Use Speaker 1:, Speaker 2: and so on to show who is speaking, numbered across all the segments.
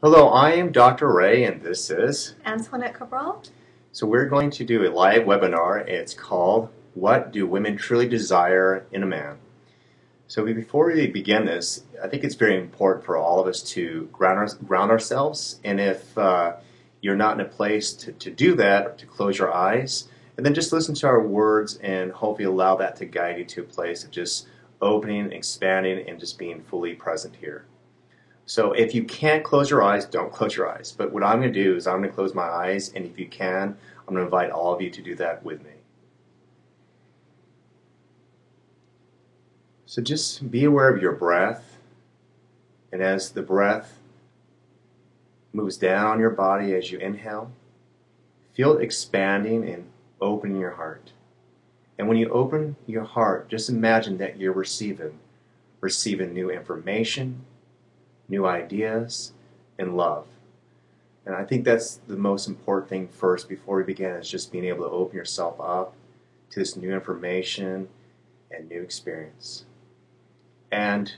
Speaker 1: Hello, I am Dr. Ray, and this is.
Speaker 2: Antoinette Cabral.
Speaker 1: So, we're going to do a live webinar. It's called What Do Women Truly Desire in a Man? So, before we begin this, I think it's very important for all of us to ground ourselves. And if you're not in a place to do that, or to close your eyes, and then just listen to our words and hopefully allow that to guide you to a place of just opening, expanding, and just being fully present here. So if you can't close your eyes, don't close your eyes. But what I'm going to do is I'm going to close my eyes, and if you can, I'm going to invite all of you to do that with me. So just be aware of your breath, and as the breath moves down your body as you inhale, feel it expanding and opening your heart. And when you open your heart, just imagine that you're receiving new information, new ideas, and love. And I think that's the most important thing first before we begin, is just being able to open yourself up to this new information and new experience. And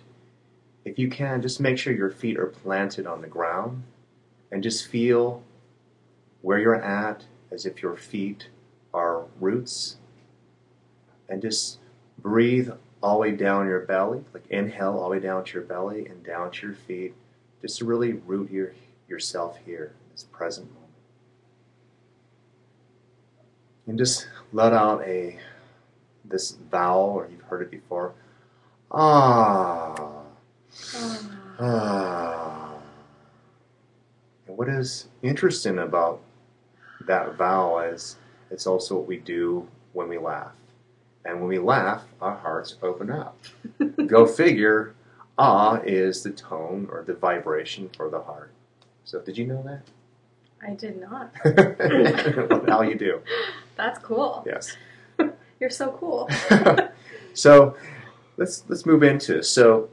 Speaker 1: if you can, just make sure your feet are planted on the ground and just feel where you're at as if your feet are roots, and just breathe all the way down your belly, like inhale all the way down to your belly and down to your feet, just to really root yourself here in this present moment. And just let out this vowel, or you've heard it before, ah, ah. And what is interesting about that vowel is it's also what we do when we laugh. And when we laugh, our hearts open up. Go figure, ah is the tone or the vibration for the heart. So did you know that?
Speaker 2: I did not.
Speaker 1: Well, now you do.
Speaker 2: That's cool.
Speaker 1: Yes.
Speaker 2: You're so cool.
Speaker 1: So let's move into it. So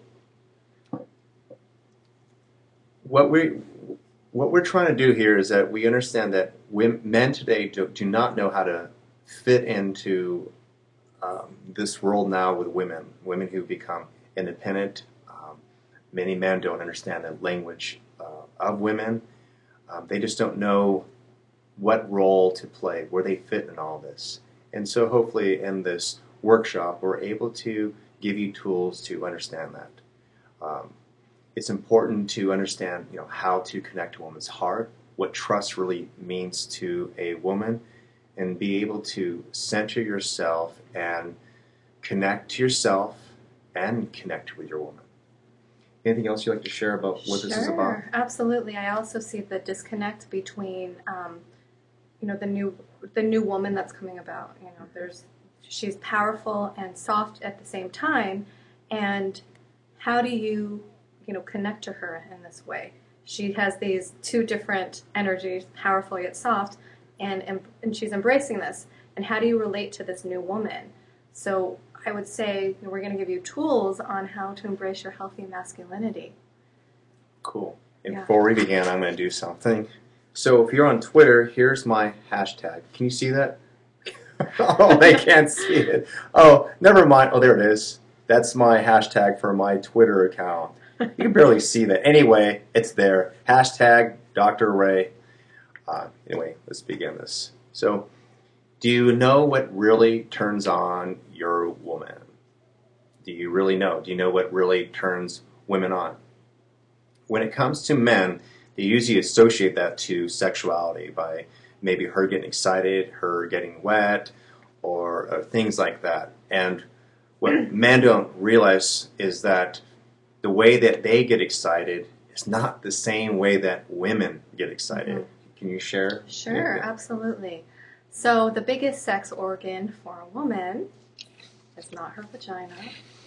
Speaker 1: what we're trying to do here is that we understand that men today do not know how to fit into this world now with women who become independent. Many men don't understand the language of women. They just don't know what role to play, where they fit in all this. And so hopefully in this workshop, we're able to give you tools to understand that. It's important to understand, how to connect to a woman's heart, what trust really means to a woman, and be able to center yourself and connect to yourself and connect with your woman. Anything else you'd like to share about what this is about?
Speaker 2: Sure, absolutely. I also see the disconnect between, the new woman that's coming about. She's powerful and soft at the same time, and how do you, connect to her in this way? She has these two different energies, powerful yet soft, and she's embracing this. And how do you relate to this new woman? So I would say we're going to give you tools on how to embrace your healthy masculinity.
Speaker 1: Cool. And before we begin, I'm going to do something. So if you're on Twitter, here's my hashtag. Can you see that? Oh, they can't see it. Oh, never mind. Oh, there it is. That's my hashtag for my Twitter account. You can barely see that. Anyway, it's there. Hashtag Dr. Ray. Anyway, let's begin this. So, do you know what really turns on your woman? Do you really know? Do you know what really turns women on? When it comes to men, they usually associate that to sexuality by maybe her getting excited, her getting wet, or things like that. And what men don't realize is that the way that they get excited is not the same way that women get excited. Mm-hmm. Can you share?
Speaker 2: Sure, absolutely. So the biggest sex organ for a woman is not her vagina,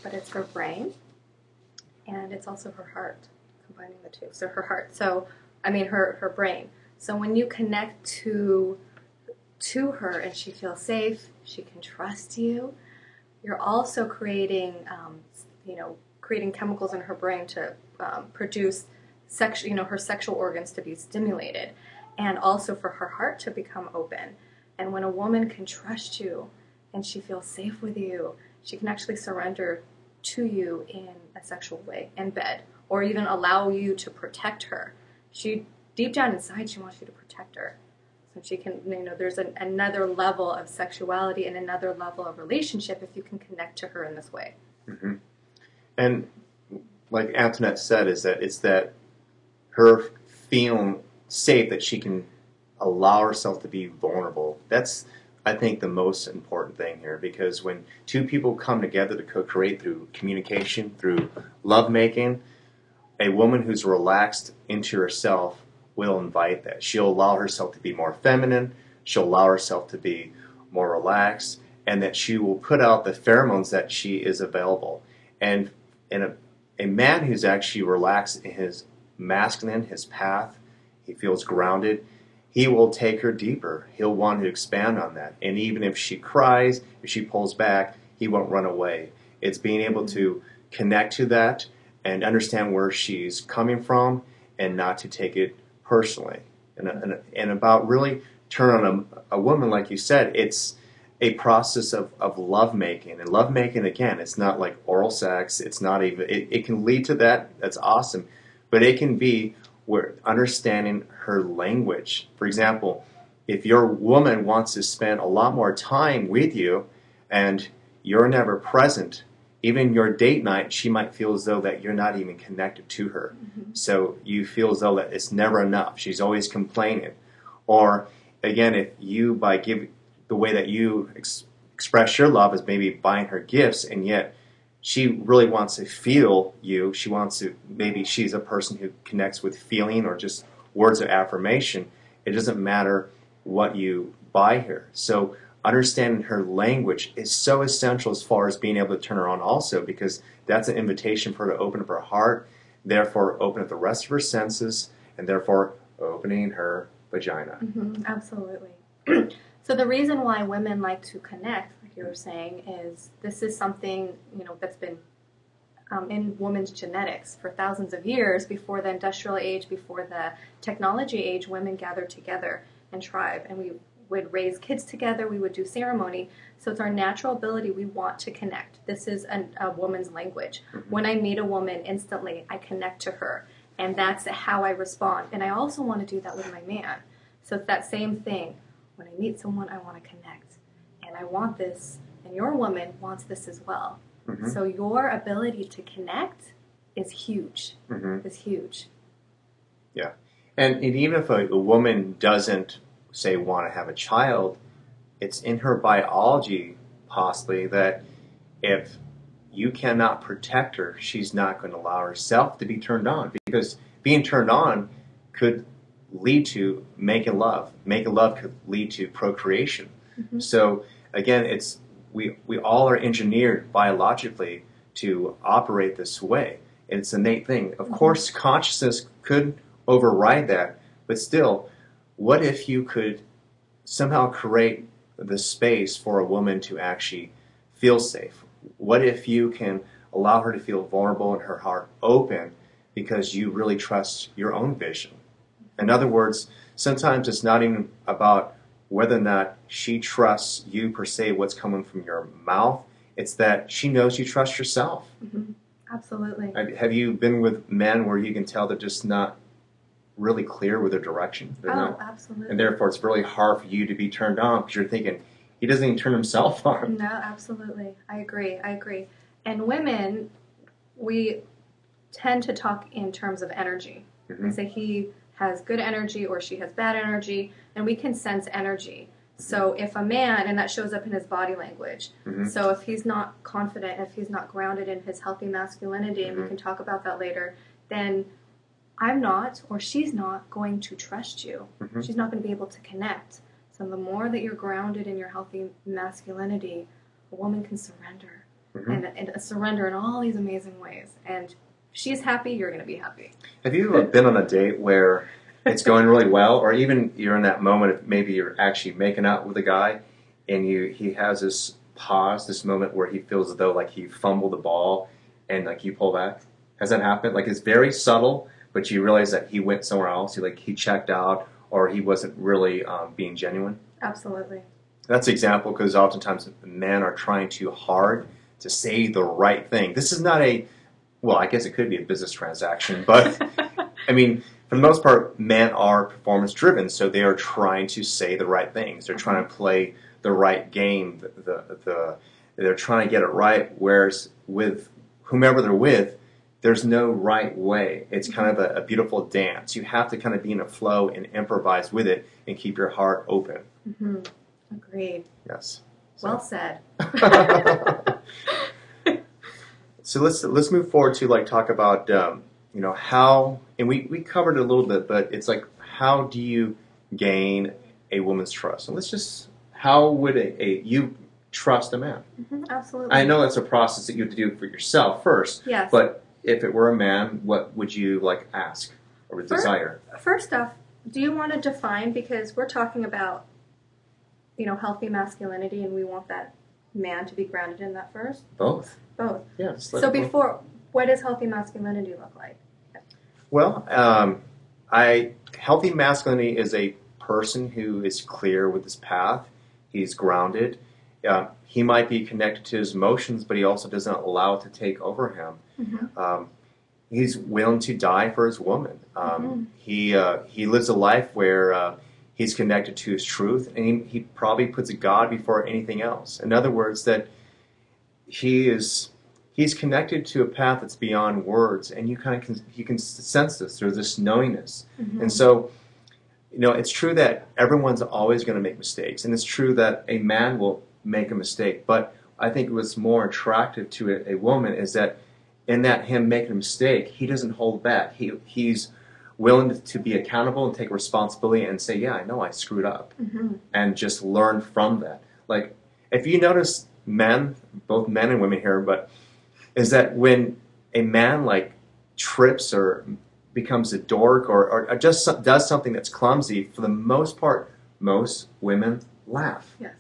Speaker 2: but it's her brain, and it's also her heart, combining the two. So her heart, her brain. So when you connect to her and she feels safe, she can trust you, you're also creating chemicals in her brain to produce her sexual organs to be stimulated, and also for her heart to become open. And when a woman can trust you and she feels safe with you, she can actually surrender to you in a sexual way in bed, or even allow you to protect her. deep down inside, she wants you to protect her. So she can, there's another level of sexuality and another level of relationship if you can connect to her in this way.
Speaker 1: Mm-hmm. And like Antoinette said, is that it's that her feeling safe that she can allow herself to be vulnerable. That's, I think, the most important thing here, because when two people come together to co-create through communication, through lovemaking, a woman who's relaxed into herself will invite that. She'll allow herself to be more feminine, she'll allow herself to be more relaxed, and that she will put out the pheromones that she is available. And a man who's actually relaxed in his masculine, his path, he feels grounded, he will take her deeper. He'll want to expand on that. And even if she cries, if she pulls back, he won't run away. It's being able to connect to that and understand where she's coming from and not to take it personally. And about really turn on a woman, like you said, it's a process of lovemaking. And lovemaking, again, it's not like oral sex. It's not even, it can lead to that. That's awesome. But it can be where understanding her language. For example, if your woman wants to spend a lot more time with you and you're never present, even your date night, she might feel as though that you're not even connected to her. Mm-hmm. So you feel as though that it's never enough. She's always complaining. Or again, if you, by giving the way that you express your love is maybe buying her gifts, and yet she really wants to feel you. She wants to, maybe she's a person who connects with feeling or just words of affirmation. It doesn't matter what you buy her. So understanding her language is so essential as far as being able to turn her on also, because that's an invitation for her to open up her heart, therefore open up the rest of her senses, and therefore opening her vagina.
Speaker 2: Mm-hmm, absolutely. So the reason why women like to connect, like you were saying, is this is something, that's been in women's genetics for thousands of years. Before the industrial age, before the technology age, women gathered together and tribe, and we would raise kids together, we would do ceremony. So it's our natural ability. We want to connect. This is a woman's language. Mm-hmm. When I meet a woman, instantly I connect to her, and that's how I respond. And I also want to do that with my man. So it's that same thing. When I meet someone, I want to connect, and I want this, and your woman wants this as well. Mm-hmm. So your ability to connect is huge. Mm-hmm. Is huge.
Speaker 1: Yeah, and even if a woman doesn't, say, want to have a child, it's in her biology possibly that if you cannot protect her, she's not going to allow herself to be turned on, because being turned on could lead to making love. Making love could lead to procreation. Mm-hmm. So again, it's we all are engineered biologically to operate this way. And it's an innate thing. Of mm-hmm. course, consciousness could override that, but still, what if you could somehow create the space for a woman to actually feel safe? What if you can allow her to feel vulnerable and her heart open because you really trust your own vision? In other words, sometimes it's not even about whether or not she trusts you per se, what's coming from your mouth. It's that she knows you trust yourself.
Speaker 2: Mm-hmm. Absolutely.
Speaker 1: Have you been with men where you can tell they're just not really clear with their direction?
Speaker 2: Absolutely.
Speaker 1: And therefore it's really hard for you to be turned on because you're thinking, he doesn't even turn himself on.
Speaker 2: No, absolutely. I agree. And women, we tend to talk in terms of energy. Mm-hmm. We say he has good energy or she has bad energy, and we can sense energy. So if a man, and that shows up in his body language, mm-hmm. so if he's not confident, if he's not grounded in his healthy masculinity, and mm-hmm. we can talk about that later, then I'm not, or she's not, going to trust you. Mm-hmm. She's not going to be able to connect. So the more that you're grounded in your healthy masculinity, a woman can surrender, mm-hmm. and surrender in all these amazing ways. And she's happy, you're going to be happy.
Speaker 1: Have you been on a date where it's going really well, or even you're in that moment of maybe you're actually making out with a guy, and he has this pause, this moment where he feels as though like he fumbled the ball, and like you pull back? Has that happened? Like it's very subtle, but you realize that he went somewhere else. He checked out, or he wasn't really being genuine.
Speaker 2: Absolutely.
Speaker 1: That's an example, because oftentimes men are trying too hard to say the right thing. This is not well, I guess it could be a business transaction, but I mean, for the most part, men are performance driven, so they are trying to say the right things. They're trying to play the right game. They're trying to get it right. Whereas with whomever they're with, there's no right way. It's kind of a beautiful dance. You have to kind of be in a flow and improvise with it and keep your heart open.
Speaker 2: Mm-hmm. Agreed.
Speaker 1: Yes.
Speaker 2: So. Well said.
Speaker 1: So let's move forward to like talk about how, and we covered it a little bit, but it's like, how do you gain a woman's trust? And how would you trust a man?
Speaker 2: Mm-hmm, absolutely.
Speaker 1: I know that's a process that you have to do for yourself first.
Speaker 2: Yes.
Speaker 1: But if it were a man, what would you like ask or desire?
Speaker 2: First off, do you want to define, because we're talking about, healthy masculinity, and we want that man to be grounded in that first?
Speaker 1: Both.
Speaker 2: Yeah. So before, what does healthy masculinity look like?
Speaker 1: Well, healthy masculinity is a person who is clear with his path. He's grounded. He might be connected to his emotions, but he also doesn't allow it to take over him. Mm-hmm. He's willing to die for his woman. Mm-hmm. He lives a life where he's connected to his truth, and he probably puts God before anything else. In other words, that he's connected to a path that's beyond words, and you can sense this. There's this knowingness, mm-hmm. and so it's true that everyone's always going to make mistakes, and it's true that a man will make a mistake. But I think what's more attractive to a woman is that in that him making a mistake, he doesn't hold back. He's willing to be accountable and take responsibility and say, yeah, I know I screwed up, mm-hmm. and just learn from that. Like, if you notice men, both men and women here, but is that when a man like trips or becomes a dork or just does something that's clumsy, for the most part, most women laugh.
Speaker 2: Yes.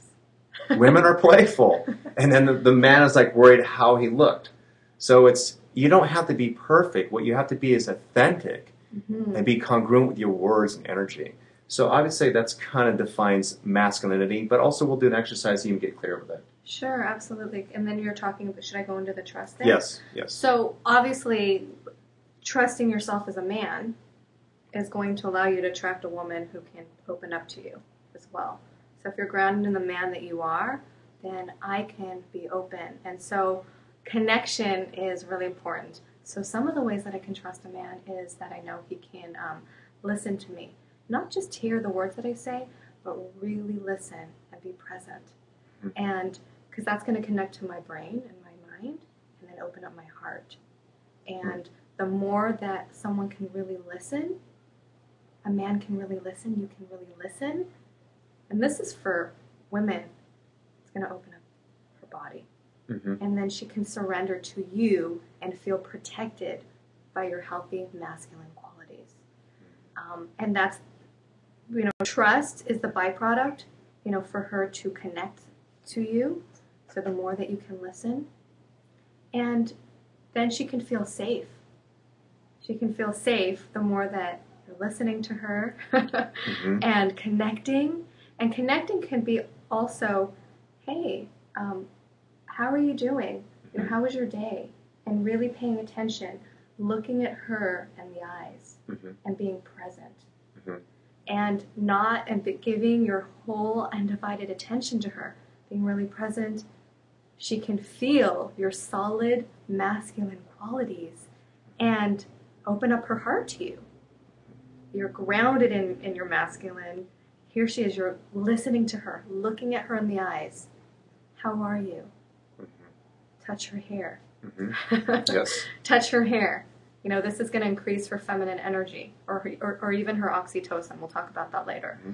Speaker 1: Women are playful. And then the man is like worried how he looked. So you don't have to be perfect. What you have to be is authentic, mm-hmm. and be congruent with your words and energy. So I would say that's kind of defines masculinity, but also we'll do an exercise so you can get clear with it.
Speaker 2: Sure, absolutely. And then you're talking about, should I go into the trust thing?
Speaker 1: Yes.
Speaker 2: So obviously, trusting yourself as a man is going to allow you to attract a woman who can open up to you as well. So if you're grounded in the man that you are, then I can be open. And so connection is really important. So some of the ways that I can trust a man is that I know he can listen to me. Not just hear the words that I say, but really listen and be present. Mm-hmm. And because that's going to connect to my brain and my mind, and then open up my heart. And the more that someone can really listen, a man can really listen, you can really listen. And this is for women. It's going to open up her body. Mm-hmm. And then she can surrender to you and feel protected by your healthy masculine qualities. And that's, trust is the byproduct, for her to connect to you. So the more that you can listen, and then she can feel safe. She can feel safe the more that you're listening to her mm-hmm. and connecting. And connecting can be also, hey, how are you doing? How was your day? And really paying attention, looking at her in the eyes, mm-hmm. and being present. Mm-hmm. And giving your whole undivided attention to her, being really present. She can feel your solid masculine qualities and open up her heart to you. You're grounded in your masculine. Here she is. You're listening to her, looking at her in the eyes. How are you? Mm-hmm. Touch her hair.
Speaker 1: Mm-hmm. Yes.
Speaker 2: Touch her hair. This is going to increase her feminine energy or even her oxytocin. We'll talk about that later. Mm-hmm.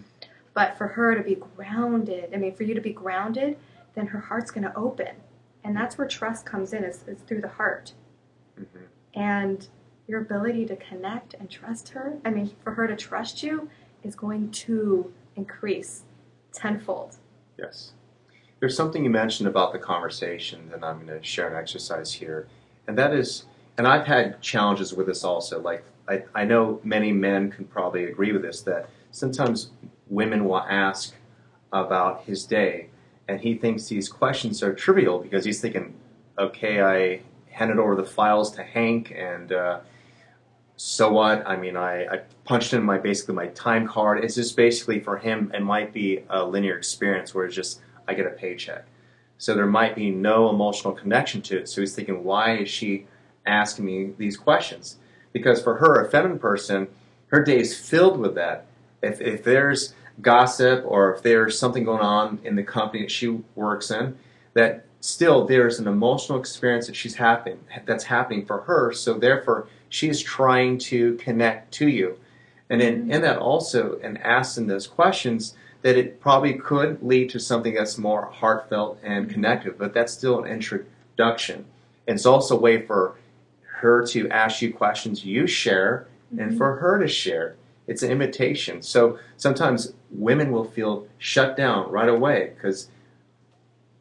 Speaker 2: But for her to be grounded, for you to be grounded, then her heart's going to open. And that's where trust comes in, is through the heart. Mm-hmm. And your ability to connect and trust her, for her to trust you, is going to increase tenfold.
Speaker 1: Yes. There's something you mentioned about the conversation that I'm going to share an exercise here. And that is, and I've had challenges with this also. Like, I know many men can probably agree with this, that sometimes women will ask about his day, and he thinks these questions are trivial because he's thinking, okay, I handed over the files to Hank, and so what? I mean, I punched in basically my time card. It's just basically for him, it might be a linear experience where it's just I get a paycheck. So there might be no emotional connection to it. So he's thinking, why is she asking me these questions? Because for her, a feminine person, her day is filled with that. If there's gossip or if there's something going on in the company that she works in, that still there's an emotional experience that's happening for her. So therefore, she's trying to connect to you. And in that also, and asking those questions, that it probably could lead to something that's more heartfelt and connective, but that's still an introduction. And it's also a way for her to ask you questions you share and for her to share. It's an invitation. So sometimes women will feel shut down right away because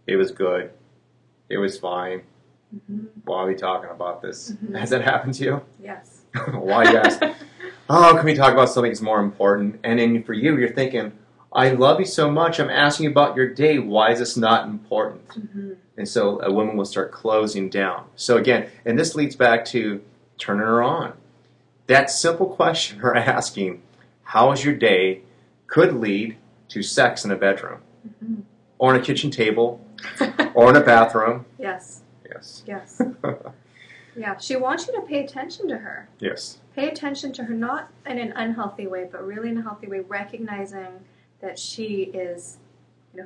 Speaker 1: it was good, it was fine. Why are we talking about this? Has that happened to you?
Speaker 2: Yes.
Speaker 1: Why, yes. Oh, can we talk about something that's more important? And then for you, you're thinking, I love you so much. I'm asking you about your day. Why is this not important? And so a woman will start closing down. So again, and this leads back to turning her on. That simple question her asking, how was your day, could lead to sex in a bedroom, or on a kitchen table, or in a bathroom.
Speaker 2: Yes.
Speaker 1: Yes.
Speaker 2: Yes. Yeah, she wants you to pay attention to her.
Speaker 1: Yes.
Speaker 2: Pay attention to her, not in an unhealthy way, but really in a healthy way, recognizing that she is,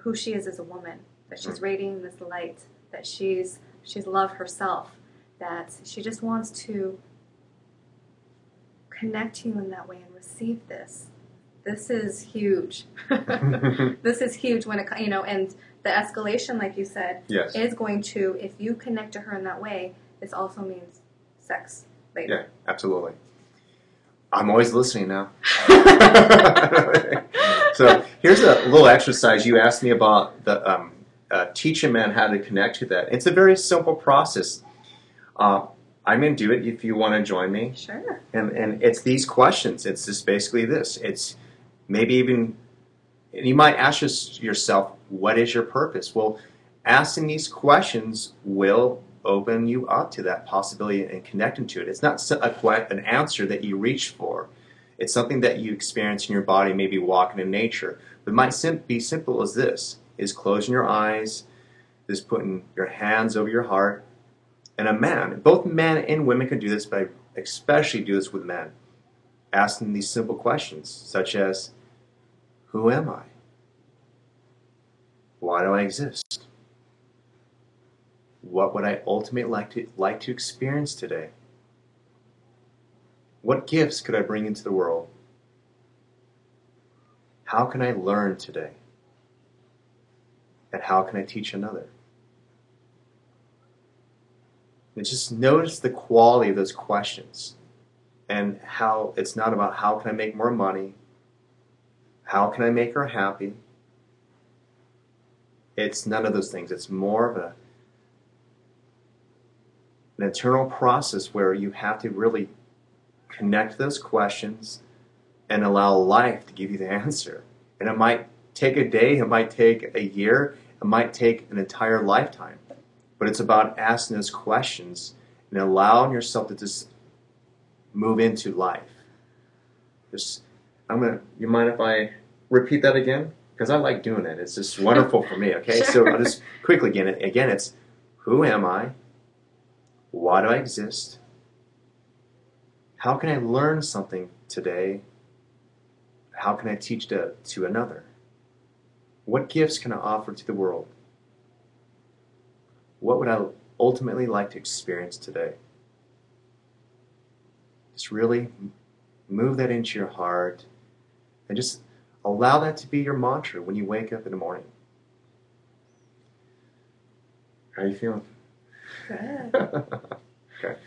Speaker 2: who she is as a woman, that she's radiating this light, that she's love herself, that she just wants to connect to you in that way and receive this. This is huge. This is huge when it, and the escalation, like you said, is going to, if you connect to her in that way, this also means sex later.
Speaker 1: Yeah, absolutely. I'm always listening now. So here's a little exercise. You asked me about the teaching men how to connect to that. It's a very simple process. I'm going to do it if you want to join me.
Speaker 2: Sure.
Speaker 1: And it's these questions. It's just basically this. It's maybe even, you might ask yourself, what is your purpose? Well, asking these questions will open you up to that possibility and connecting to it. It's not an answer that you reach for. It's something that you experience in your body, maybe walking in nature. But it might be simple as this, is closing your eyes, just putting your hands over your heart. And a man, both men and women can do this, but I especially do this with men, asking these simple questions, such as, who am I? Why do I exist? What would I ultimately like to experience today? What gifts could I bring into the world? How can I learn today? And how can I teach another? And just notice the quality of those questions and how it's not about how can I make more money? How can I make her happy? It's none of those things. It's more of an internal process where you have to really connect those questions and allow life to give you the answer. And it might take a day, it might take a year, it might take an entire lifetime. But it's about asking those questions and allowing yourself to just move into life. You mind if I repeat that again? Because I like doing it. It's just wonderful for me, okay?
Speaker 2: Sure.
Speaker 1: So I'll just quickly again, it's who am I? Why do I exist? How can I learn something today? How can I teach to another? What gifts can I offer to the world? What would I ultimately like to experience today? Just really move that into your heart and just allow that to be your mantra when you wake up in the morning. How are you feeling?
Speaker 2: Good.
Speaker 1: Okay.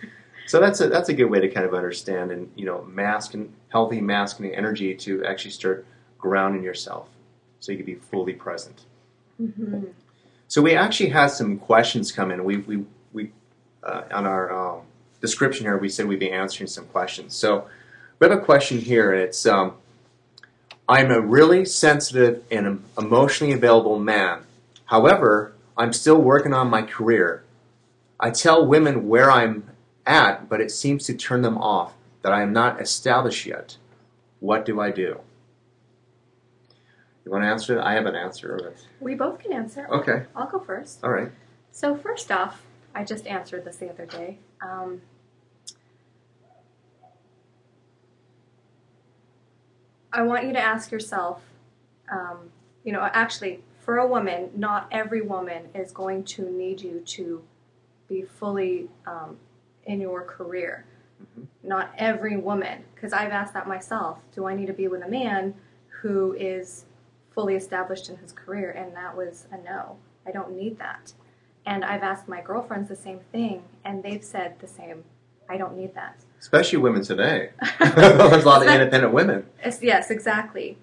Speaker 1: So that's a good way to kind of understand and healthy masculine energy to actually start grounding yourself so you can be fully present. So we actually had some questions come in. We on our description here we said we'd be answering some questions. So we have a question here, and it's I'm a really sensitive and emotionally available man. However, I'm still working on my career. I tell women where I'm at, but it seems to turn them off. that I am not established yet. What do I do? You want to answer it? I have an answer.
Speaker 2: We both can answer.
Speaker 1: Okay.
Speaker 2: I'll go first.
Speaker 1: All right.
Speaker 2: So first off, I just answered this the other day. I want you to ask yourself, actually, for a woman, not every woman is going to need you to be fully in your career. Mm-hmm. Not every woman, because I've asked that myself. Do I need to be with a man who is fully established in his career? And that was a no. I don't need that. And I've asked my girlfriends the same thing, and they've said the same. I don't need that.
Speaker 1: Especially women today. There's a lot of independent women.
Speaker 2: Yes, exactly.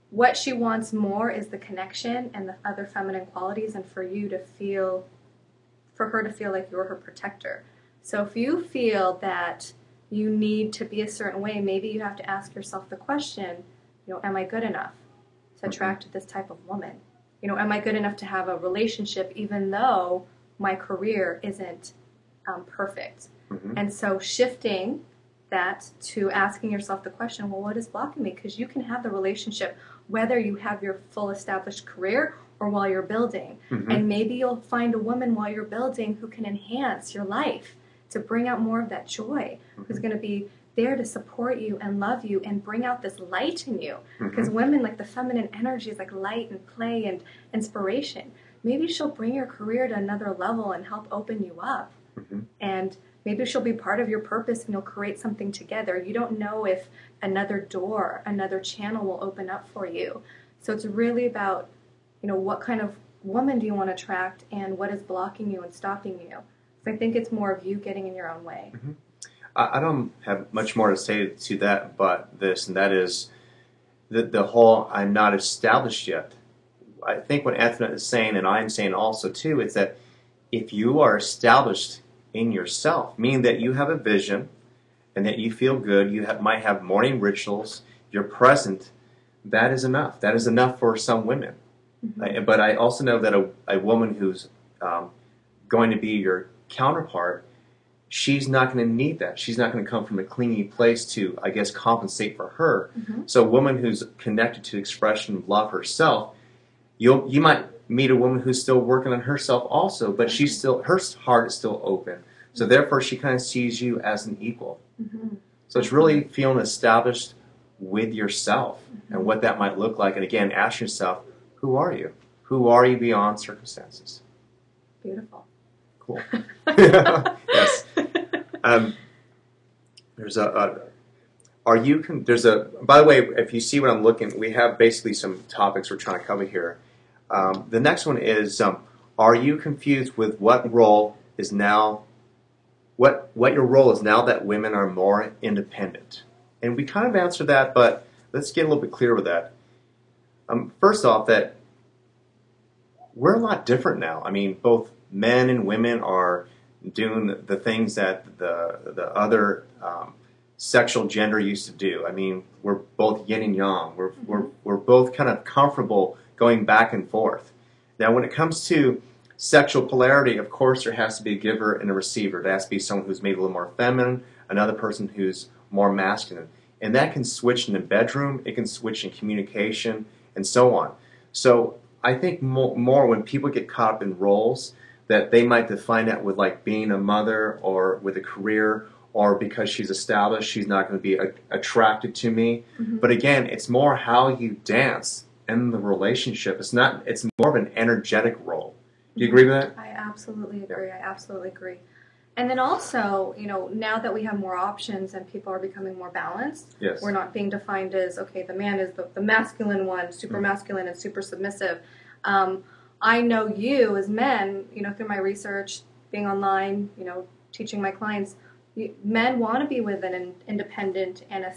Speaker 2: What she wants more is the connection and the other feminine qualities, and for her to feel like you're her protector. So if you feel that you need to be a certain way, maybe you have to ask yourself the question, am I good enough to attract this type of woman? Am I good enough to have a relationship even though my career isn't perfect? Mm-hmm. And so shifting that to asking yourself the question, well, what is blocking me? Because you can have the relationship whether you have your full established career or while you're building. Mm-hmm. And maybe you'll find a woman while you're building who can enhance your life to bring out more of that joy, mm-hmm. who's going to be there to support you and love you and bring out this light in you. Because mm-hmm. women, like the feminine energy is like light and play and inspiration. Maybe she'll bring your career to another level and help open you up. Mm-hmm. And maybe she'll be part of your purpose and you'll create something together. You don't know if another door, another channel will open up for you. So it's really about, what kind of woman do you want to attract and what is blocking you and stopping you. So I think it's more of you getting in your own way. Mm-hmm.
Speaker 1: I don't have much more to say to that but this, and that is the whole I'm not established yet. I think what Antoinette is saying, and I'm saying also too, is that if you are established in yourself, meaning that you have a vision and that you feel good, might have morning rituals, you're present, that is enough. That is enough for some women. Mm-hmm. But I also know that a woman who's going to be your counterpart, she's not going to need that. She's not going to come from a clingy place to, I guess, compensate for her. Mm-hmm. So a woman who's connected to expression of love herself, you might meet a woman who's still working on herself also, but her heart is still open. So therefore, she kind of sees you as an equal. Mm-hmm. So it's really feeling established with yourself mm-hmm. and what that might look like. And again, ask yourself, who are you? Who are you beyond circumstances?
Speaker 2: Beautiful.
Speaker 1: Cool. Yes. By the way, if you see what I'm looking, we have basically some topics we're trying to cover here. The next one is, are you confused with what your role is now that women are more independent? And we kind of answered that, but let's get a little bit clearer with that. First off, that we're a lot different now. I mean, both men and women are doing the things that the other sexual gender used to do. I mean, we're both yin and yang. We're both kind of comfortable going back and forth. Now, when it comes to sexual polarity, of course, there has to be a giver and a receiver. There has to be someone who's maybe a little more feminine, another person who's more masculine. And that can switch in the bedroom, it can switch in communication, and so on. So I think more when people get caught up in roles, that they might define that with like being a mother or with a career, or because she's established, she's not going to be attracted to me. Mm-hmm. But again, it's more how you dance in the relationship. It's more of an energetic role. Do you agree with that?
Speaker 2: I absolutely agree. I absolutely agree. And then also, now that we have more options and people are becoming more balanced, yes. We're not being defined as, okay, the man is the masculine one, super masculine and super submissive. I know you as men, through my research, being online, teaching my clients, men want to be with an independent and a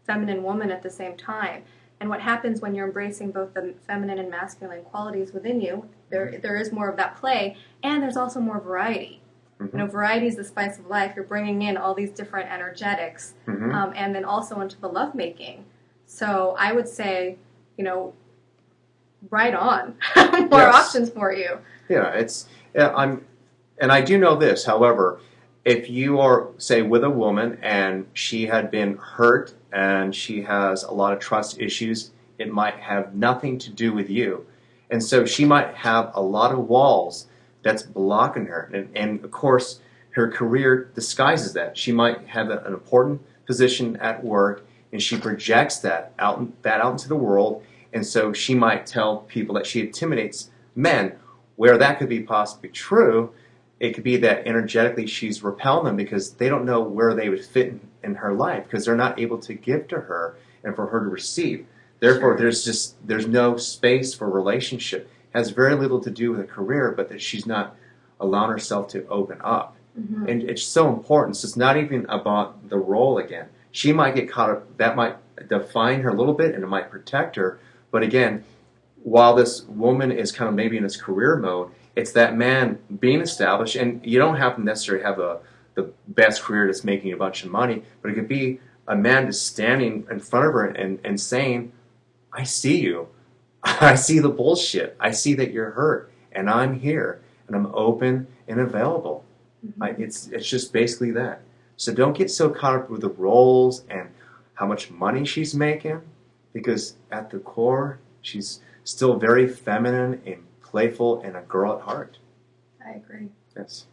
Speaker 2: feminine woman at the same time. And what happens when you're embracing both the feminine and masculine qualities within you, there is more of that play, and there's also more variety. Mm-hmm. Variety is the spice of life. You're bringing in all these different energetics, mm-hmm. And then also into the lovemaking. So I would say, right on, more options for you.
Speaker 1: Yeah, and I do know this. However, if you are, say, with a woman and she had been hurt and she has a lot of trust issues, it might have nothing to do with you. And so she might have a lot of walls that's blocking her. And of course, her career disguises that. She might have an important position at work and she projects that out into the world. And so she might tell people that she intimidates men, where that could be possibly true. It could be that energetically she's repelling them because they don't know where they would fit in her life because they're not able to give to her and for her to receive. Therefore, there's no space for relationship. It has very little to do with a career, but that she's not allowing herself to open up. Mm-hmm. And it's so important. So it's not even about the role again. She might get caught up. That might define her a little bit and it might protect her. But again, while this woman is kind of maybe in this career mode, it's that man being established, and you don't have to necessarily have the best career that's making a bunch of money, but it could be a man just standing in front of her and saying, I see you. I see the bullshit. I see that you're hurt, and I'm here, and I'm open and available. Mm-hmm. It's just basically that. So don't get so caught up with the roles and how much money she's making, because at the core, she's still very feminine and playful and a girl at heart.
Speaker 2: I agree.
Speaker 1: Yes.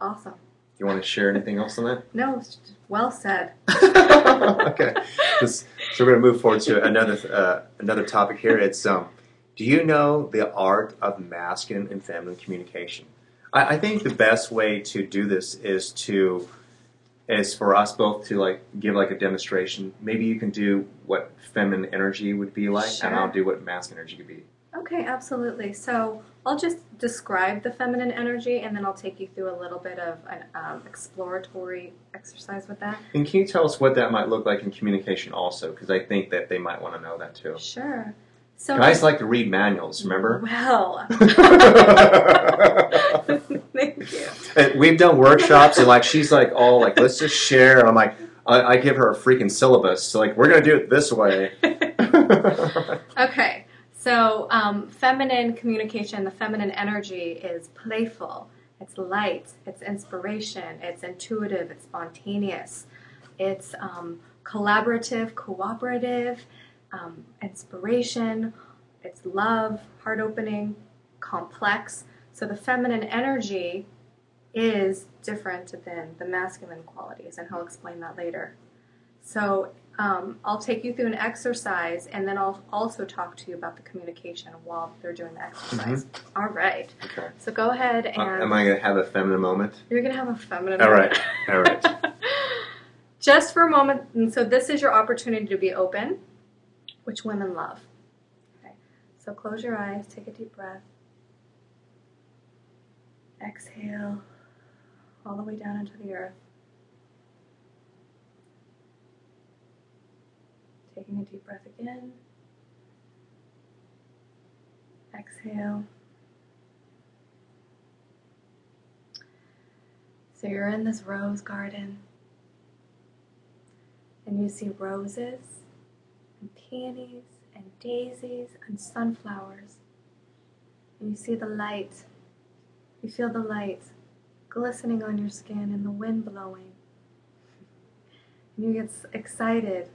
Speaker 2: Awesome.
Speaker 1: You want to share anything else on that?
Speaker 2: No, well said.
Speaker 1: Okay. So we're going to move forward to another topic here. It's do you know the art of masculine and feminine communication? I think the best way to do this is for us both to like give like a demonstration. Maybe you can do what feminine energy would be like,
Speaker 2: sure.
Speaker 1: And I'll do what masculine energy could be.
Speaker 2: Okay, absolutely. So I'll just describe the feminine energy, and then I'll take you through a little bit of an exploratory exercise with that.
Speaker 1: And can you tell us what that might look like in communication also? Because I think that they might want to know that too.
Speaker 2: Sure. So
Speaker 1: guys like to read manuals, remember?
Speaker 2: Well, thank you.
Speaker 1: And we've done workshops, and like she's like, all like, let's just share. And I'm like, I give her a freaking syllabus. So like, we're gonna do it this way.
Speaker 2: Okay. So feminine communication, the feminine energy is playful, it's light, it's inspiration, it's intuitive, it's spontaneous, it's collaborative, cooperative, inspiration, it's love, heart-opening, complex. So the feminine energy is different than the masculine qualities, and he'll explain that later. So I'll take you through an exercise, and then I'll also talk to you about the communication while they're doing the exercise. Mm-hmm. All right. Okay. So go ahead and...
Speaker 1: am I going to have a feminine moment?
Speaker 2: You're going to have a feminine
Speaker 1: moment.
Speaker 2: All right. Just for a moment. And so this is your opportunity to be open, which women love. Okay. So close your eyes. Take a deep breath. Exhale all the way down into the earth. Taking a deep breath again. Exhale. So you're in this rose garden, and you see roses and peonies and daisies and sunflowers. And you see the light. You feel the light glistening on your skin and the wind blowing. And you get excited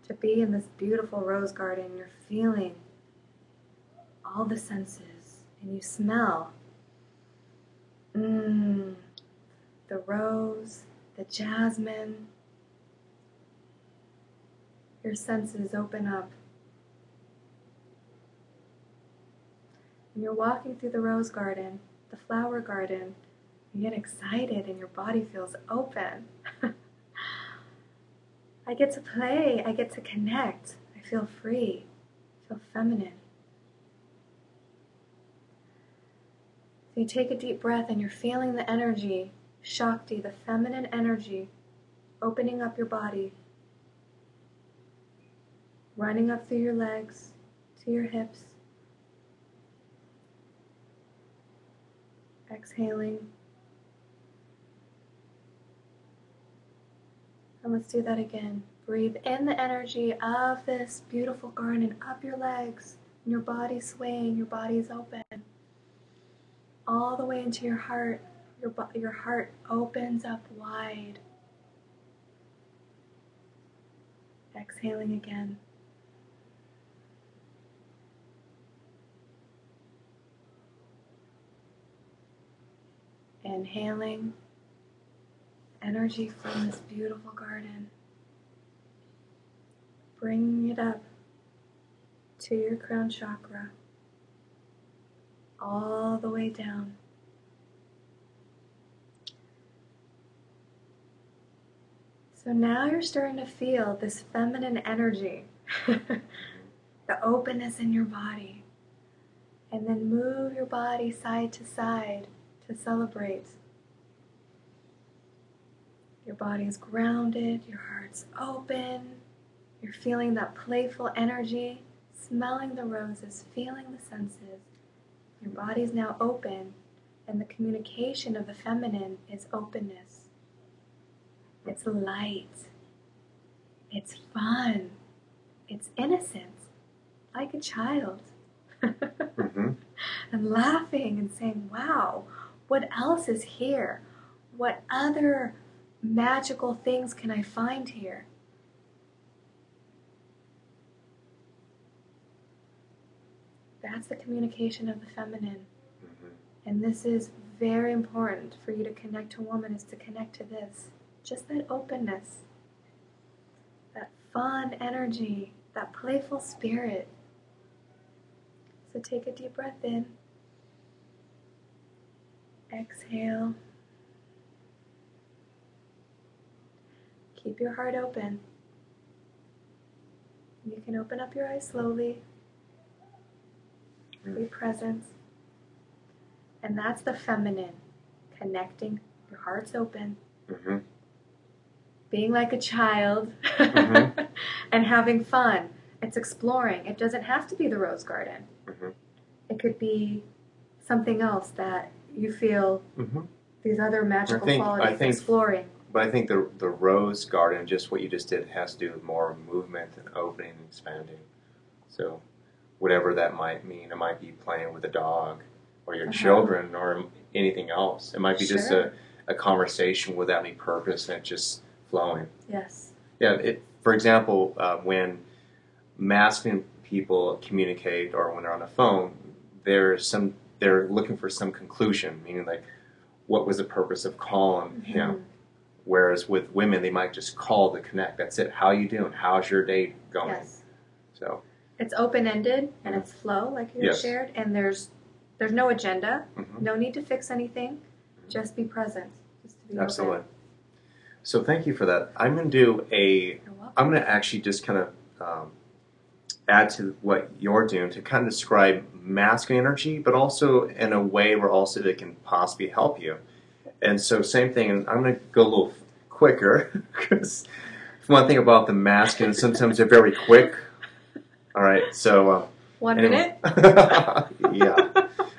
Speaker 2: to be in this beautiful rose garden. You're feeling all the senses, and you smell the rose, the jasmine. Your senses open up, and you're walking through the rose garden, the flower garden. You get excited and your body feels open. I get to play, I get to connect, I feel free, I feel feminine. So you take a deep breath and you're feeling the energy, Shakti, the feminine energy, opening up your body, running up through your legs to your hips, exhaling. And let's do that again. Breathe in the energy of this beautiful garden up your legs, and your body swaying, your body's open. All the way into your heart, your heart opens up wide. Exhaling again. Inhaling energy from this beautiful garden. Bringing it up to your crown chakra, all the way down. So now you're starting to feel this feminine energy, the openness in your body. And then move your body side to side to celebrate. Your body is grounded, your heart's open, you're feeling that playful energy, smelling the roses, feeling the senses. Your body is now open, and the communication of the feminine is openness. It's light. It's fun. It's innocent, like a child.
Speaker 1: Mm-hmm.
Speaker 2: And laughing and saying, wow, what else is here? What other magical things can I find here? That's the communication of the feminine.
Speaker 1: Mm-hmm.
Speaker 2: And this is very important for you to connect to a woman, is to connect to this. Just that openness, that fun energy, that playful spirit. So take a deep breath in. Exhale. Keep your heart open. You can open up your eyes slowly. Be present. And that's the feminine. Connecting. Your heart's open.
Speaker 1: Mm-hmm.
Speaker 2: Being like a child.
Speaker 1: Mm-hmm.
Speaker 2: And having fun. It's exploring. It doesn't have to be the rose garden.
Speaker 1: Mm-hmm.
Speaker 2: It could be something else that you feel
Speaker 1: Mm-hmm.
Speaker 2: these other magical qualities exploring.
Speaker 1: But I think the rose garden, just what you just did, has to do with more movement and opening and expanding. So whatever that might mean, it might be playing with a dog or your children or anything else. It might be just a conversation without any purpose and it just flowing.
Speaker 2: Yes.
Speaker 1: Yeah. For example, when masculine people communicate or when they're on the phone, they're looking for some conclusion, meaning like, what was the purpose of calling him? Whereas with women, they might just call to connect. That's it. How you doing? How's your day going?
Speaker 2: Yes.
Speaker 1: So
Speaker 2: it's open-ended and it's flow, like you shared, and there's no agenda, no need to fix anything, just be present. Just to be
Speaker 1: absolutely.
Speaker 2: Open.
Speaker 1: So thank you for that. I'm going to do I'm going to actually just kind of add to what you're doing to kind of describe masculine energy, but also in a way where also it can possibly help you. And so same thing, and I'm going to go a little quicker, because one thing about the masculine, sometimes they're very quick. All right, so...
Speaker 2: 1 minute?
Speaker 1: Yeah.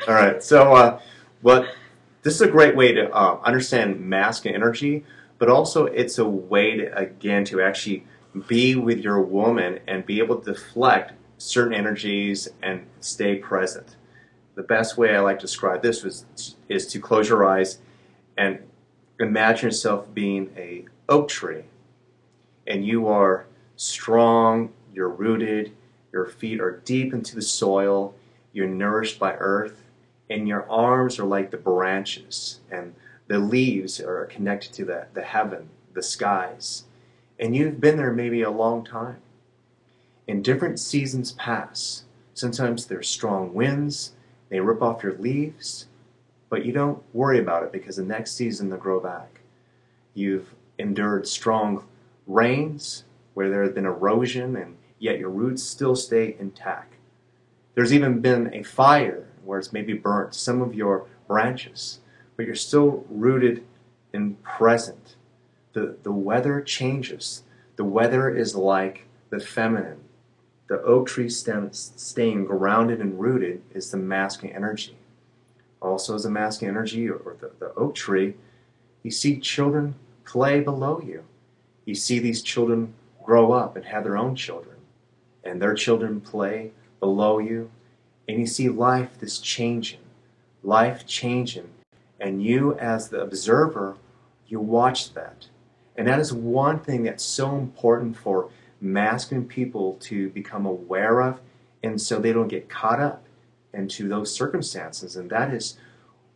Speaker 1: All right, so but this is a great way to understand masculine energy, but also it's a way to, again, to actually be with your woman and be able to deflect certain energies and stay present. The best way I like to describe this is to close your eyes and imagine yourself being an oak tree. And you are strong, you're rooted, your feet are deep into the soil, you're nourished by earth, and your arms are like the branches, and the leaves are connected to the heaven, the skies. And you've been there maybe a long time. And different seasons pass. Sometimes there's strong winds, they rip off your leaves, but you don't worry about it because the next season they'll grow back. You've endured strong rains where there has been erosion and yet your roots still stay intact. There's even been a fire where it's maybe burnt some of your branches, but you're still rooted and present. The weather changes. The weather is like the feminine. The oak tree staying grounded and rooted is the masculine energy. Also as a masculine energy, or the oak tree, you see children play below you. You see these children grow up and have their own children. And their children play below you. And you see life changing. And you, as the observer, you watch that. And that is one thing that's so important for masculine people to become aware of, and so they don't get caught up into those circumstances. And that is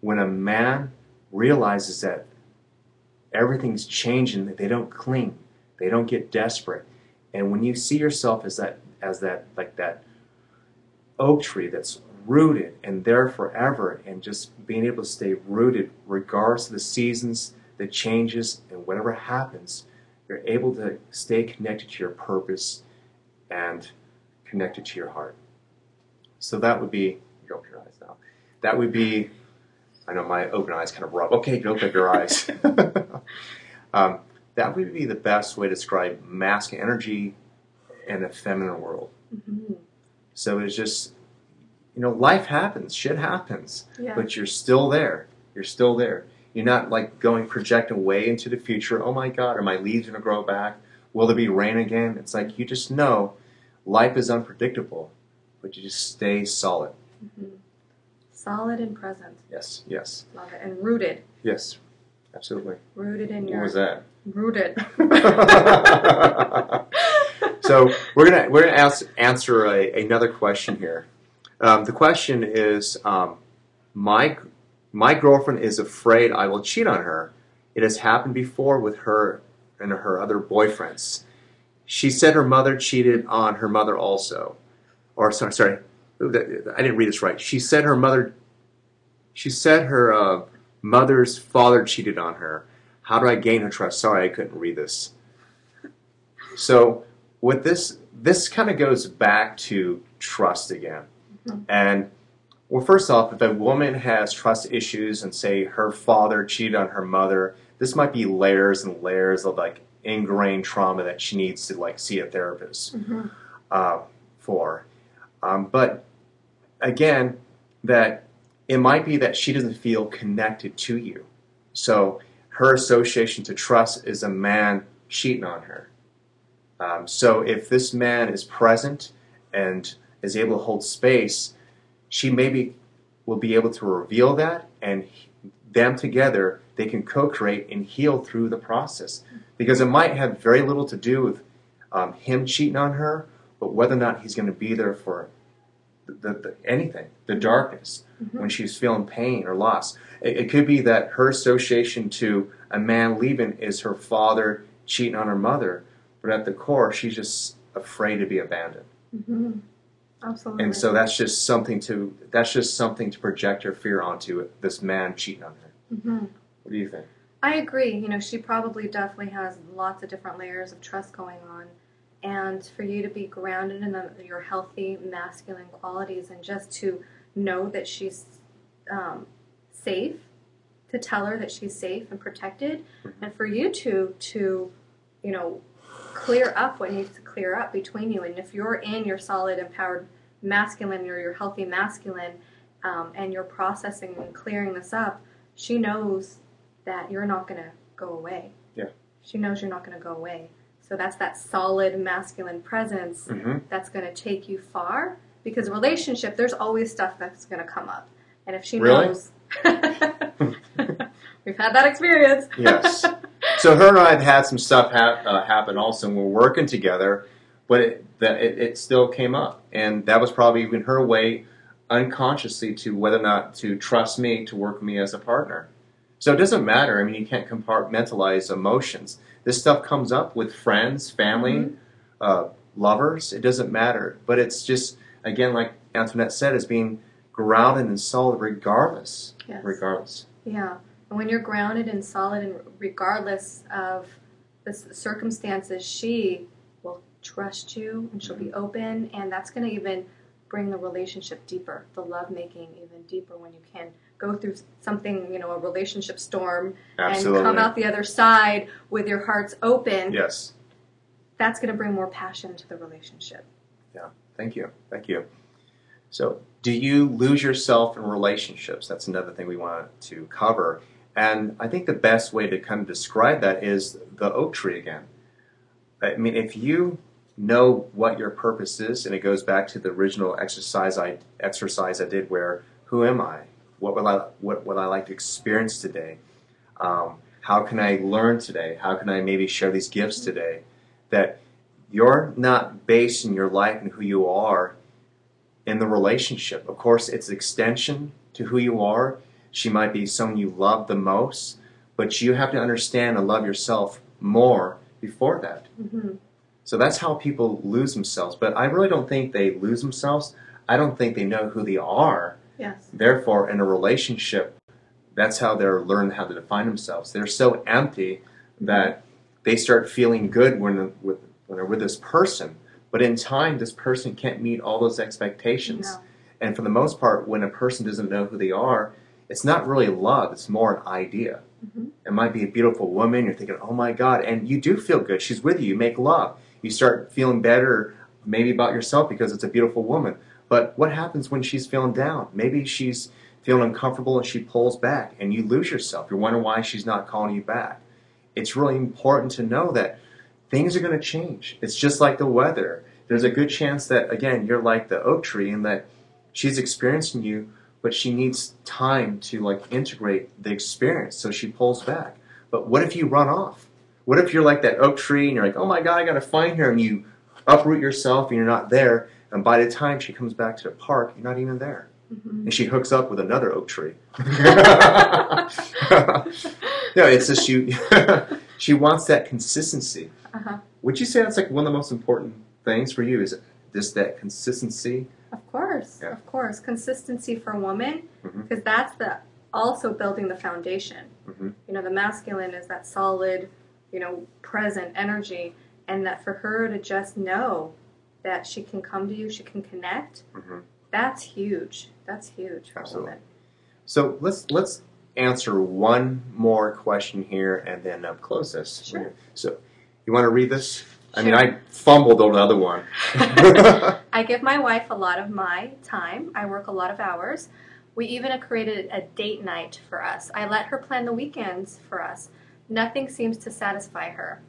Speaker 1: when a man realizes that everything's changing, that they don't cling, they don't get desperate. And when you see yourself as that like that oak tree that's rooted and there forever, and just being able to stay rooted regardless of the seasons, the changes, and whatever happens, you're able to stay connected to your purpose and connected to your heart. So that would be, you open your eyes now. That would be, I know my open eyes kind of rub. Okay, you open up your eyes. That would be the best way to describe masculine energy in a feminine world. Mm-hmm. So it's just, life happens, shit happens, but you're still there. You're still there. You're not like projecting way into the future. Oh my God, are my leaves going to grow back? Will there be rain again? It's like you just know life is unpredictable, but you just stay solid.
Speaker 2: Mm-hmm. Solid and present.
Speaker 1: Yes, yes.
Speaker 2: Love it. And rooted.
Speaker 1: Yes, absolutely.
Speaker 2: Rooted in your...
Speaker 1: What was that? Rooted. So we're gonna answer another question here. The question is, my girlfriend is afraid I will cheat on her. It has happened before with her and her other boyfriends. She said her mother cheated on her mother also. Or sorry, I didn't read this right. She said her mother's father cheated on her. How do I gain her trust? Sorry, I couldn't read this. So with this kind of goes back to trust again. Mm-hmm. And well, first off, if a woman has trust issues and say her father cheated on her mother, this might be layers and layers of like ingrained trauma that she needs to like see a therapist for. But again, that it might be that she doesn't feel connected to you. So her association to trust is a man cheating on her. So if this man is present and is able to hold space, she maybe will be able to reveal that, and them together, they can co-create and heal through the process. Because it might have very little to do with him cheating on her, but whether or not he's going to be there for anything, the darkness, when she's feeling pain or loss. It could be that her association to a man leaving is her father cheating on her mother, but at the core, she's just afraid to be abandoned. Mm-hmm. Absolutely. And so that's just something to project her fear onto this man cheating on her. Mm-hmm. What do you think?
Speaker 2: I agree. She probably definitely has lots of different layers of trust going on. And for you to be grounded in your healthy masculine qualities, and just to know that she's safe, to tell her that she's safe and protected, and for you to clear up what needs to clear up between you. And if you're in your solid, empowered masculine, or your healthy masculine, and you're processing and clearing this up, she knows that you're not going to go away. Yeah. She knows you're not going to go away. So that's that solid masculine presence that's going to take you far. Because relationship, there's always stuff that's going to come up. And if she knows... We've had that experience.
Speaker 1: Yes. So her and I have had some stuff happen also, and we're working together, but it still came up. And that was probably even her way, unconsciously, to whether or not to trust me, to work with me as a partner. So it doesn't matter. I mean, you can't compartmentalize emotions. This stuff comes up with friends, family, lovers. It doesn't matter. But it's just, again, like Antoinette said, is being grounded and solid regardless. Yes. Regardless.
Speaker 2: Yeah. And when you're grounded and solid, and regardless of the circumstances, she will trust you, and she'll be open, and that's going to even bring the relationship deeper, the lovemaking even deeper, when you can go through something, a relationship storm, Absolutely. And come out the other side with your hearts open.
Speaker 1: Yes.
Speaker 2: That's going to bring more passion to the relationship.
Speaker 1: Yeah. Thank you. Thank you. So, do you lose yourself in relationships? That's another thing we want to cover. And I think the best way to kind of describe that is the oak tree again. I mean, if you know what your purpose is, and it goes back to the original exercise I did where, who am I? What would I like to experience today? How can I learn today? How can I maybe share these gifts today? That you're not basing your life and who you are in the relationship. Of course, it's an extension to who you are. She might be someone you love the most, but you have to understand and love yourself more before that.
Speaker 2: Mm-hmm.
Speaker 1: So that's how people lose themselves. But I really don't think they lose themselves. I don't think they know who they are.
Speaker 2: Yes.
Speaker 1: Therefore, in a relationship, that's how they're learn how to define themselves. They're so empty that they start feeling good when they're with this person. But in time, this person can't meet all those expectations.
Speaker 2: No.
Speaker 1: And for the most part, when a person doesn't know who they are, it's not really love. It's more an idea.
Speaker 2: Mm-hmm.
Speaker 1: It might be a beautiful woman. You're thinking, oh my God. And you do feel good. She's with you. You make love. You start feeling better maybe about yourself because it's a beautiful woman. But what happens when she's feeling down? Maybe she's feeling uncomfortable and she pulls back and you lose yourself. You're wondering why she's not calling you back. It's really important to know that things are going to change. It's just like the weather. There's a good chance that, again, you're like the oak tree and that she's experiencing you, but she needs time to integrate the experience, so she pulls back. But what if you run off? What if you're like that oak tree and you're like, oh my God, I got to find her, and you uproot yourself and you're not there, and by the time she comes back to the park, you're not even there.
Speaker 2: Mm-hmm.
Speaker 1: And she hooks up with another oak tree. No, it's just she wants that consistency.
Speaker 2: Uh-huh.
Speaker 1: Would you say that's like one of the most important things for you? Is it just that consistency?
Speaker 2: Of course,
Speaker 1: Yeah.
Speaker 2: of course. Consistency for a woman,
Speaker 1: Mm-hmm.
Speaker 2: because that's also building the foundation.
Speaker 1: Mm-hmm.
Speaker 2: You know, the masculine is that solid, present energy, and that for her to just know that she can come to you, she can connect,
Speaker 1: Mm-hmm.
Speaker 2: that's huge. That's huge for
Speaker 1: Absolutely.
Speaker 2: a woman.
Speaker 1: So let's answer one more question here and then close this.
Speaker 2: Sure.
Speaker 1: So you want to read this? I mean,
Speaker 2: Sure.
Speaker 1: I fumbled over the other one.
Speaker 2: I give my wife a lot of my time. I work a lot of hours. We even created a date night for us. I let her plan the weekends for us. Nothing seems to satisfy her.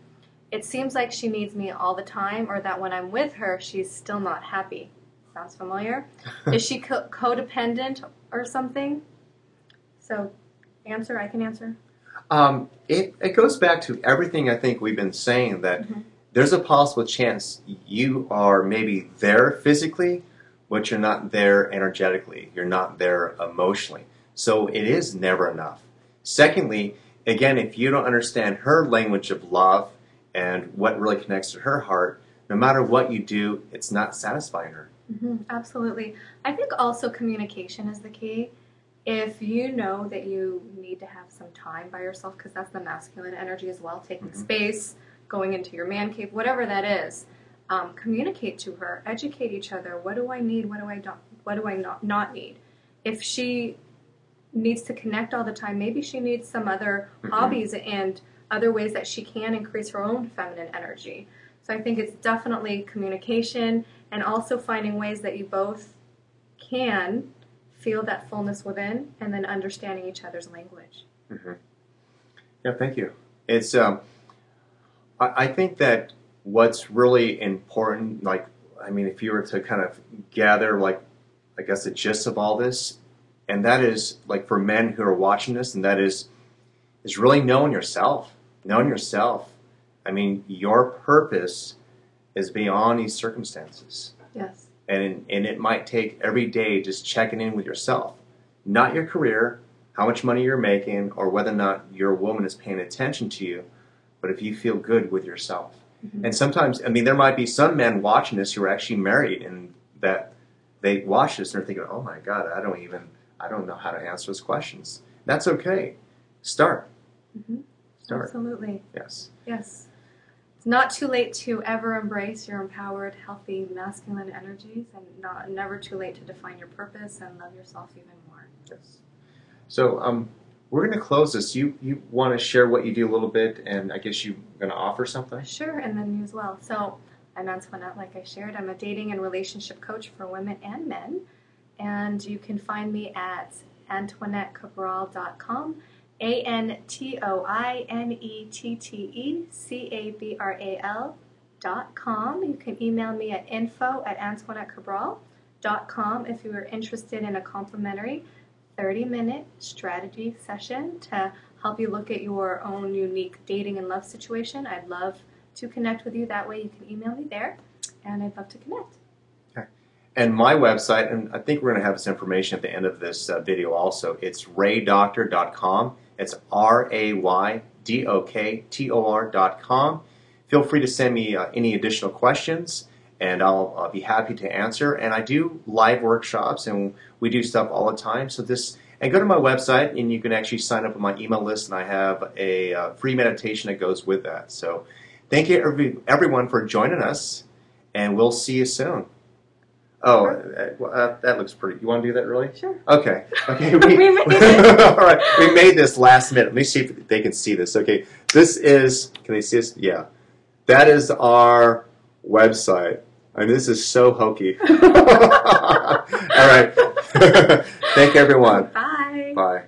Speaker 2: It seems like she needs me all the time, or that when I'm with her, she's still not happy. Sounds familiar? Is she codependent or something? So, I can answer.
Speaker 1: It goes back to everything I think we've been saying, that
Speaker 2: Mm-hmm.
Speaker 1: there's a possible chance you are maybe there physically, but you're not there energetically. You're not there emotionally. So it is never enough. Secondly, again, if you don't understand her language of love and what really connects to her heart, no matter what you do, it's not satisfying her.
Speaker 2: Mm-hmm, absolutely. I think also communication is the key. If you know that you need to have some time by yourself, because that's the masculine energy as well, taking
Speaker 1: Mm-hmm.
Speaker 2: space, going into your man cave, whatever that is, communicate to her, educate each other. What do I need? What do I not need? If she needs to connect all the time, maybe she needs some other
Speaker 1: Mm-hmm.
Speaker 2: hobbies and other ways that she can increase her own feminine energy. So I think it's definitely communication, and also finding ways that you both can feel that fullness within, and then understanding each other's language.
Speaker 1: Mm-hmm. Yeah, thank you. It's I think that what's really important, if you were to kind of gather, I guess the gist of all this, and that is, for men who are watching this, and that is really knowing yourself. Knowing yourself. I mean, your purpose is beyond these circumstances.
Speaker 2: Yes.
Speaker 1: And it might take every day just checking in with yourself. Not your career, how much money you're making, or whether or not your woman is paying attention to you, but if you feel good with yourself.
Speaker 2: Mm-hmm.
Speaker 1: And sometimes, there might be some men watching this who are actually married, and that they watch this and they're thinking, oh my God, I don't know how to answer those questions. That's okay. Start.
Speaker 2: Mm-hmm.
Speaker 1: Start.
Speaker 2: Absolutely.
Speaker 1: Yes.
Speaker 2: Yes. It's not too late to ever embrace your empowered, healthy, masculine energies, and never too late to define your purpose and love yourself even more.
Speaker 1: Yes. So we're going to close this. You want to share what you do a little bit, and I guess you're going to offer something?
Speaker 2: Sure, and then you as well. So I'm Antoinette, like I shared. I'm a dating and relationship coach for women and men, and you can find me at AntoinetteCabral.com. AntoinetteCabral.com. You can email me at info@AntoinetteCabral.com if you are interested in a complimentary 30-minute strategy session to help you look at your own unique dating and love situation. I'd love to connect with you. That way you can email me there, and I'd love to connect.
Speaker 1: Okay. And my website, and I think we're going to have this information at the end of this video also, it's raydoktor.com. It's RAYDOKTOR.com. Feel free to send me any additional questions, and I'll be happy to answer. And I do live workshops, and we do stuff all the time. So and go to my website, and you can actually sign up on my email list, and I have a free meditation that goes with that. So thank you, everyone, for joining us, and we'll see you soon. Oh, that looks pretty. You want to do that, really?
Speaker 2: Sure.
Speaker 1: Okay.
Speaker 2: We made it.
Speaker 1: All right. We made this last minute. Let me see if they can see this. Okay. This is. Can they see this? Yeah. That is our website. And this is so hokey. All right. Thank you, everyone.
Speaker 2: Bye.
Speaker 1: Bye.